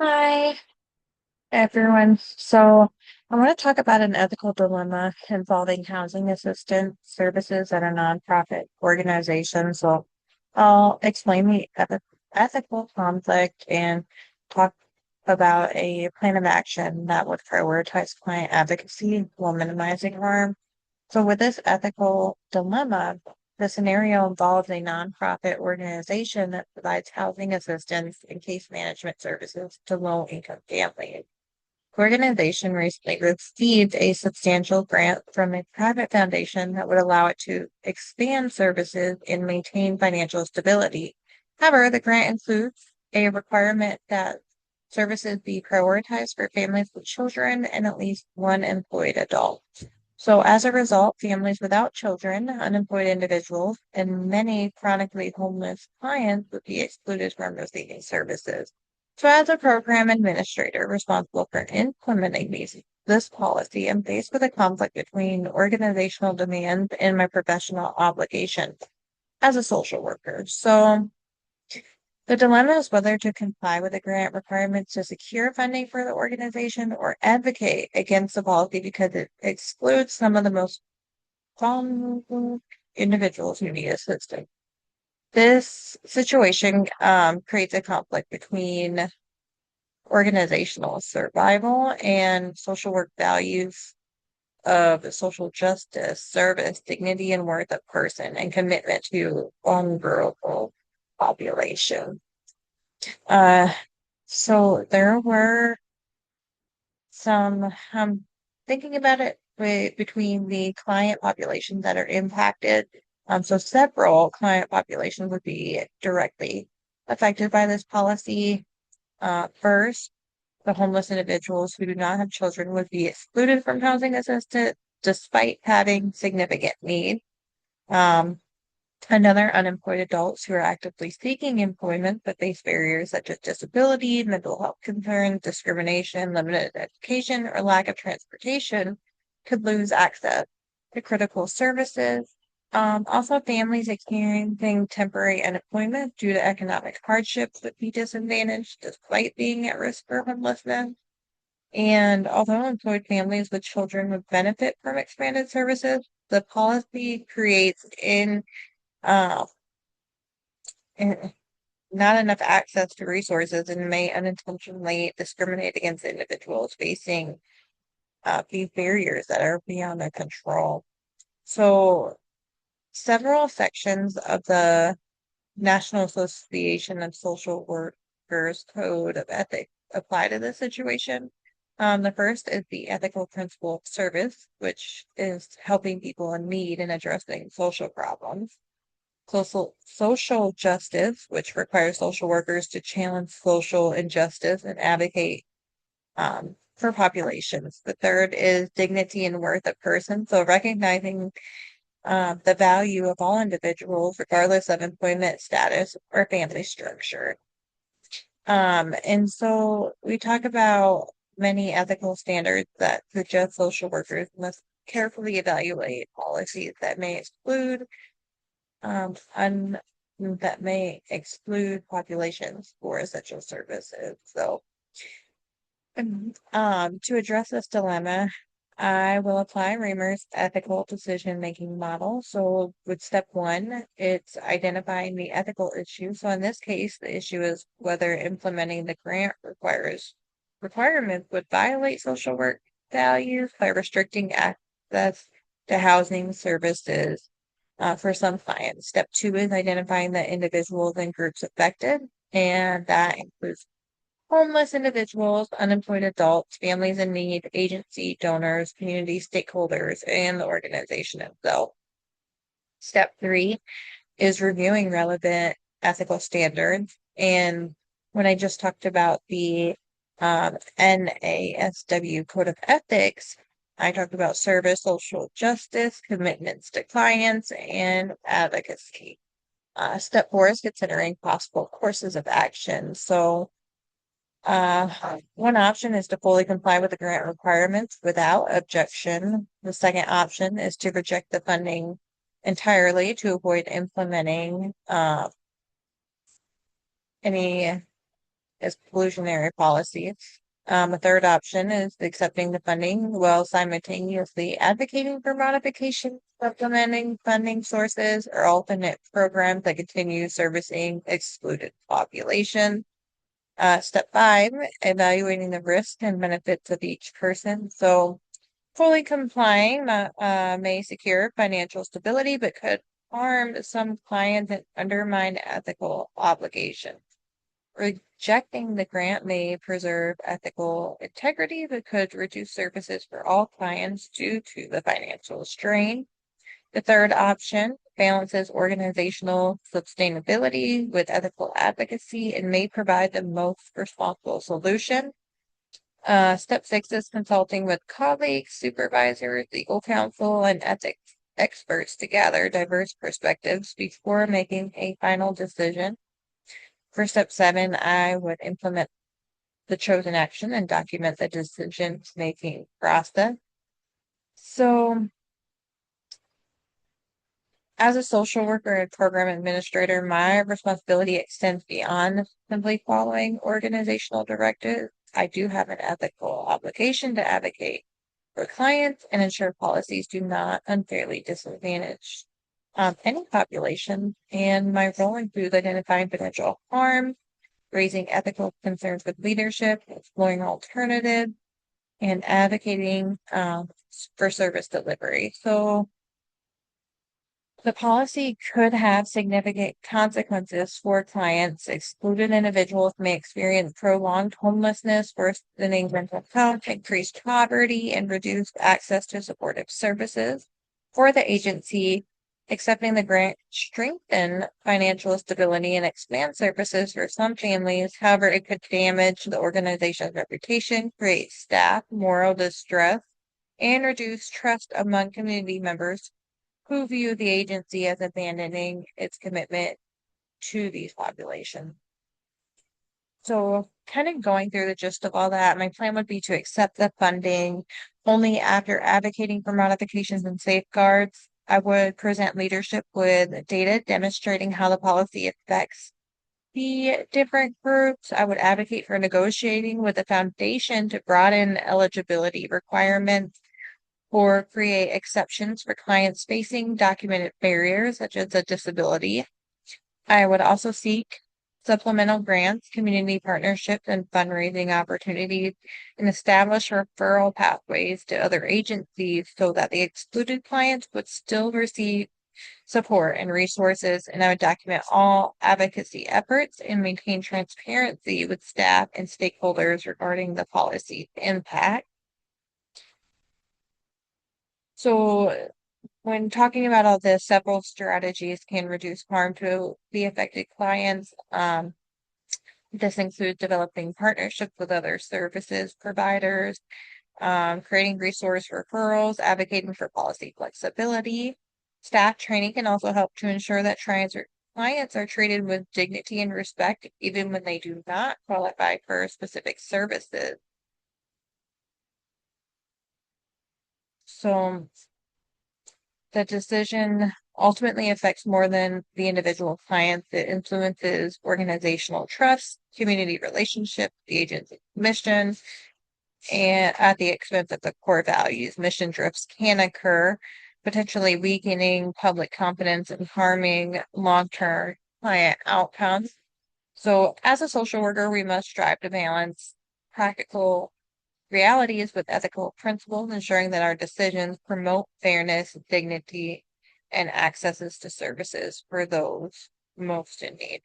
Hi, everyone. So, I want to talk about an ethical dilemma involving housing assistance services at a nonprofit organization. So, I'll explain the ethical conflict and talk about a plan of action that would prioritize client advocacy while minimizing harm. So, with this ethical dilemma, the scenario involves a nonprofit organization that provides housing assistance and case management services to low income families. The organization recently received a substantial grant from a private foundation that would allow it to expand services and maintain financial stability. However, the grant includes a requirement that services be prioritized for families with children and at least one employed adult. So as a result, families without children, unemployed individuals, and many chronically homeless clients would be excluded from receiving services. So as a program administrator responsible for implementing this policy, I'm faced with a conflict between organizational demands and my professional obligations as a social worker. So the dilemma is whether to comply with the grant requirements to secure funding for the organization or advocate against the policy because it excludes some of the most vulnerable individuals who need assistance. This situation creates a conflict between organizational survival and social work values of social justice, service, dignity, and worth of person, and commitment to vulnerable population. Uh, so there were some thinking about it between the client populations that are impacted. So several client populations would be directly affected by this policy. First, the homeless individuals who do not have children would be excluded from housing assistance despite having significant need. Um, Another, unemployed adults who are actively seeking employment but face barriers such as disability, mental health concerns, discrimination, limited education, or lack of transportation could lose access to critical services. Also, families experiencing temporary unemployment due to economic hardships would be disadvantaged despite being at risk for homelessness. And although employed families with children would benefit from expanded services, the policy creates uh, in not enough access to resources and may unintentionally discriminate against individuals facing these barriers that are beyond their control. So, several sections of the National Association of Social Workers Code of Ethics apply to this situation. The first is the ethical principle of service, which is helping people in need and addressing social problems. Social justice, which requires social workers to challenge social injustice and advocate for populations. The third is dignity and worth of person. So recognizing the value of all individuals, regardless of employment status or family structure. And so we talk about many ethical standards that suggest social workers must carefully evaluate policies that may exclude un that may exclude populations for essential services. So, to address this dilemma, I will apply Reamer's ethical decision-making model. So, with step one, it's identifying the ethical issue. So, in this case, the issue is whether implementing the grant requirements would violate social work values by restricting access to housing services for some clients. Step two is identifying the individuals and groups affected, and that includes homeless individuals, unemployed adults, families in need, agency donors, community stakeholders, and the organization itself. Step three is reviewing relevant ethical standards. And when I just talked about the NASW Code of Ethics, I talked about service, social justice, commitments to clients, and advocacy. Step four is considering possible courses of action. So, one option is to fully comply with the grant requirements without objection. The second option is to reject the funding entirely to avoid implementing any exclusionary policy. A third option is accepting the funding while simultaneously advocating for modification, supplementing funding sources, or alternate programs that continue servicing excluded population. Step 5, evaluating the risks and benefits of each person. So fully complying may secure financial stability, but could harm some clients and undermine ethical obligations. Rejecting the grant may preserve ethical integrity, but could reduce services for all clients due to the financial strain. The third option balances organizational sustainability with ethical advocacy and may provide the most responsible solution. Step 6 is consulting with colleagues, supervisors, legal counsel, and ethics experts to gather diverse perspectives before making a final decision. For step 7, I would implement the chosen action and document the decision-making process. So, as a social worker and program administrator, my responsibility extends beyond simply following organizational directives. I do have an ethical obligation to advocate for clients and ensure policies do not unfairly disadvantage any population. And my role includes identifying potential harm, raising ethical concerns with leadership, exploring alternatives, and advocating for service delivery. So the policy could have significant consequences for clients. Excluded individuals may experience prolonged homelessness, worsening mental health, increased poverty, and reduced access to supportive services. For the agency, accepting the grant strengthen financial stability and expand services for some families. However, it could damage the organization's reputation, create staff moral distress, and reduce trust among community members who view the agency as abandoning its commitment to these populations. So, kind of going through the gist of all that, my plan would be to accept the funding only after advocating for modifications and safeguards. I would present leadership with data demonstrating how the policy affects the different groups. I would advocate for negotiating with the foundation to broaden eligibility requirements or create exceptions for clients facing documented barriers such as a disability. I would also seek supplemental grants, community partnerships, and fundraising opportunities, and establish referral pathways to other agencies so that the excluded clients would still receive support and resources. And I would document all advocacy efforts and maintain transparency with staff and stakeholders regarding the policy's impact. So when talking about all this, several strategies can reduce harm to the affected clients. This includes developing partnerships with other services providers, creating resource referrals, advocating for policy flexibility. Staff training can also help to ensure that clients are treated with dignity and respect, even when they do not qualify for specific services. So the decision ultimately affects more than the individual clients. It influences organizational trust, community relationships, the agency's mission, and at the expense of the core values. Mission drifts can occur, potentially weakening public confidence and harming long-term client outcomes. So as a social worker, we must strive to balance practical realities with ethical principles, ensuring that our decisions promote fairness, dignity, and accesses to services for those most in need.